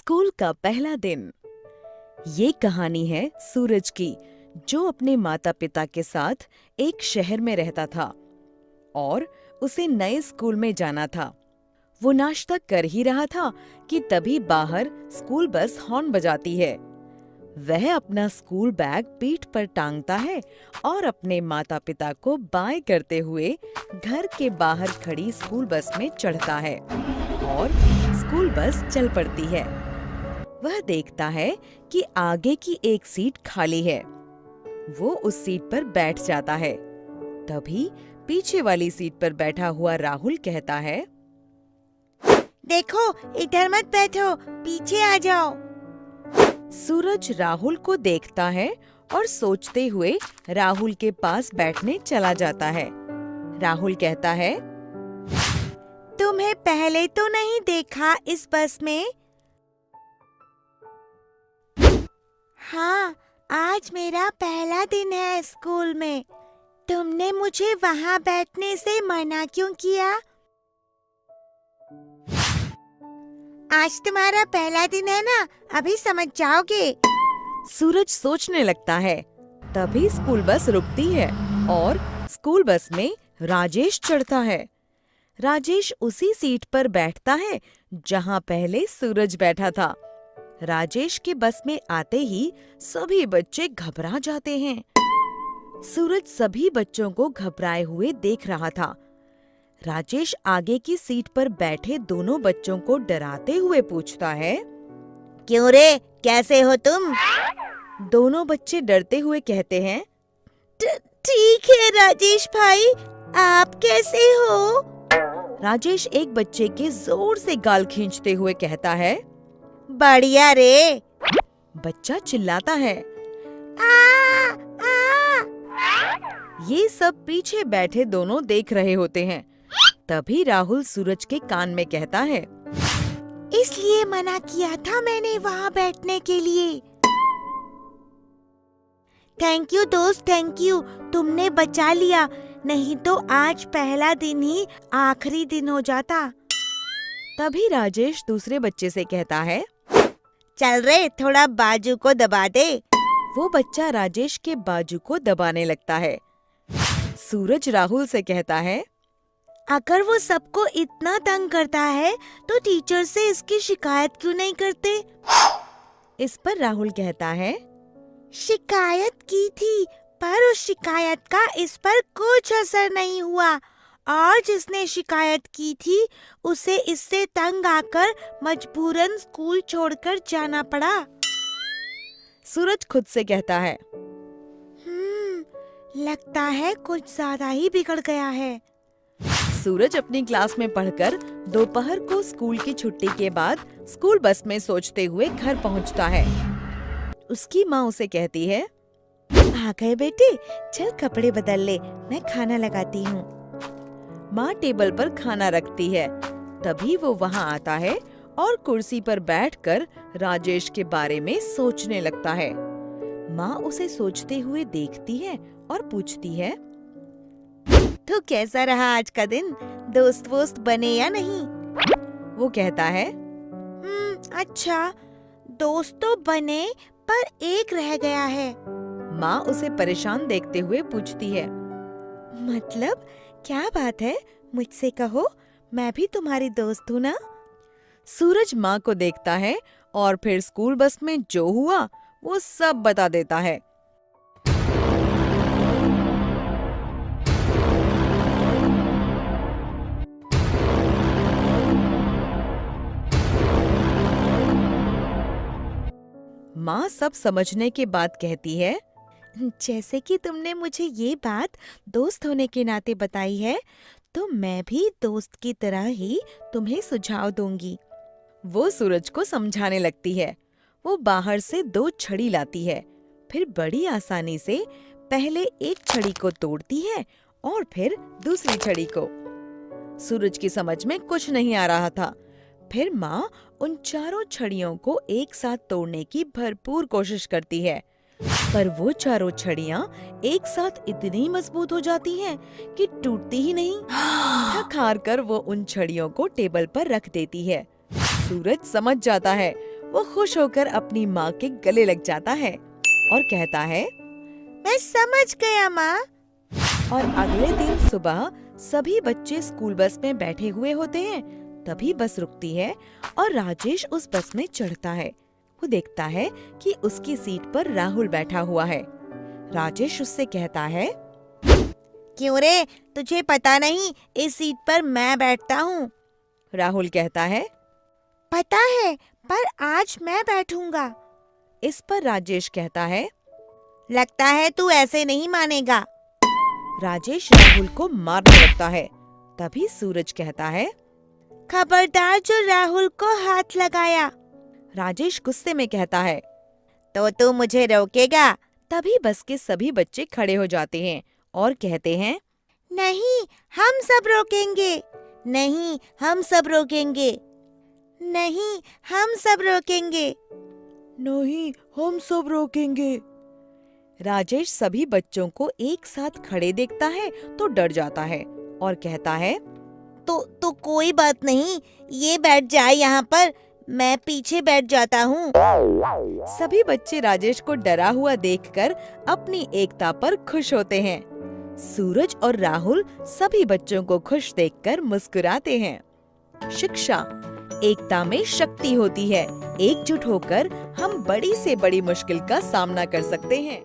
School का पहला दिन। ये कहानी है सूरज की, जो अपने माता पिता के साथ एक शहर में रहता था और उसे नए स्कूल में जाना था। वो नाश्ता कर ही रहा था कि तभी बाहर स्कूल बस हॉर्न बजाती है। वह अपना स्कूल बैग पीठ पर टांगता है और अपने माता पिता को बाय करते हुए घर के बाहर खड़ी स्कूल बस में चढ़ता है और स्कूल बस चल पड़ती है। वह देखता है कि आगे की एक सीट खाली है। वो उस सीट पर बैठ जाता है। तभी पीछे वाली सीट पर बैठा हुआ राहुल कहता है, देखो, इधर मत बैठो, पीछे आ जाओ। सूरज राहुल को देखता है और सोचते हुए राहुल के पास बैठने चला जाता है। राहुल कहता है, तुम्हें पहले तो नहीं देखा इस बस में? हाँ, आज मेरा पहला दिन है स्कूल में। तुमने मुझे वहाँ बैठने से मना क्यों किया? आज तुम्हारा पहला दिन है ना, अभी समझ जाओगे। सूरज सोचने लगता है। तभी स्कूल बस रुकती है और स्कूल बस में राजेश चढ़ता है। राजेश उसी सीट पर बैठता है जहाँ पहले सूरज बैठा था। राजेश के बस में आते ही सभी बच्चे घबरा जाते हैं। सूरज सभी बच्चों को घबराए हुए देख रहा था। राजेश आगे की सीट पर बैठे दोनों बच्चों को डराते हुए पूछता है, क्यों रे, कैसे हो तुम? दोनों बच्चे डरते हुए कहते हैं, ठीक है राजेश भाई, आप कैसे हो? राजेश एक बच्चे के जोर से गाल खींचते हुए कहता है, बढ़िया रे। बच्चा चिल्लाता है। आ, आ। ये सब पीछे बैठे दोनों देख रहे होते हैं। तभी राहुल सूरज के कान में कहता है, इसलिए मना किया था मैंने वहाँ बैठने के लिए। थैंक यू दोस्त, थैंक यू, तुमने बचा लिया, नहीं तो आज पहला दिन ही आखिरी दिन हो जाता। तभी राजेश दूसरे बच्चे से कहता है, चल रे, थोड़ा बाजू को दबा दे। वो बच्चा राजेश के बाजू को दबाने लगता है। सूरज राहुल से कहता है, अगर वो सबको इतना तंग करता है तो टीचर से इसकी शिकायत क्यों नहीं करते? इस पर राहुल कहता है, शिकायत की थी, पर उस शिकायत का इस पर कुछ असर नहीं हुआ और जिसने शिकायत की थी उसे इससे तंग आकर मजबूरन स्कूल छोड़कर जाना पड़ा। सूरज खुद से कहता है, लगता है कुछ ज्यादा ही बिगड़ गया है। सूरज अपनी क्लास में पढ़कर दोपहर को स्कूल की छुट्टी के बाद स्कूल बस में सोचते हुए घर पहुंचता है। उसकी माँ उसे कहती है, आ गए बेटे, चल कपड़े बदल ले, मैं खाना लगाती हूँ। माँ टेबल पर खाना रखती है। तभी वो वहाँ आता है और कुर्सी पर बैठकर राजेश के बारे में सोचने लगता है। माँ उसे सोचते हुए देखती है और पूछती है, तो कैसा रहा आज का दिन? दोस्त वोस्त बने या नहीं? वो कहता है, अच्छा, दोस्त तो बने पर एक रह गया है। माँ उसे परेशान देखते हुए पूछती है, मतलब क्या बात है? मुझसे कहो, मैं भी तुम्हारी दोस्त हूँ ना। सूरज माँ को देखता है और फिर स्कूल बस में जो हुआ वो सब बता देता है। माँ सब समझने के बाद कहती है, जैसे कि तुमने मुझे ये बात दोस्त होने के नाते बताई है, तो मैं भी दोस्त की तरह ही तुम्हें सुझाव दूंगी। वो सूरज को समझाने लगती है। वो बाहर से 2 छड़ी लाती है, फिर बड़ी आसानी से पहले एक छड़ी को तोड़ती है और फिर दूसरी छड़ी को। सूरज की समझ में कुछ नहीं आ रहा था। फिर माँ उन चारों छड़ियों को एक साथ तोड़ने की भरपूर कोशिश करती है, पर वो चारों छड़ियाँ एक साथ इतनी मजबूत हो जाती हैं कि टूटती ही नहीं। थक हार कर वो उन छड़ियों को टेबल पर रख देती है। सूरज समझ जाता है वो खुश होकर अपनी माँ के गले लग जाता है और कहता है, मैं समझ गया माँ। और अगले दिन सुबह सभी बच्चे स्कूल बस में बैठे हुए होते हैं। तभी बस रुकती है और राजेश उस बस में चढ़ता है। वो देखता है कि उसकी सीट पर राहुल बैठा हुआ है। राजेश उससे कहता है, क्यों रे, तुझे पता नहीं इस सीट पर मैं बैठता हूँ? राहुल कहता है, पता है, पर आज मैं बैठूंगा। इस पर राजेश कहता है, लगता है तू ऐसे नहीं मानेगा। राजेश राहुल को मारने लगता है। तभी सूरज कहता है, खबरदार जो राहुल को हाथ लगाया। राजेश गुस्से में कहता है। तो तू मुझे रोकेगा? तभी बस के सभी बच्चे खड़े हो जाते हैं और कहते हैं, नहीं, हम सब रोकेंगे। नहीं, हम सब रोकेंगे। नहीं, हम सब रोकेंगे। नहीं, हम सब रोकेंगे। राजेश सभी बच्चों को एक साथ खड़े देखता है तो डर जाता है और कहता है, तो कोई बात नहीं, ये बैठ जाए यहाँ पर, मैं पीछे बैठ जाता हूँ। सभी बच्चे राजेश को डरा हुआ देखकर अपनी एकता पर खुश होते हैं। सूरज और राहुल सभी बच्चों को खुश देखकर मुस्कुराते हैं। शिक्षा एकता में शक्ति होती है। एकजुट होकर हम बड़ी से बड़ी मुश्किल का सामना कर सकते हैं।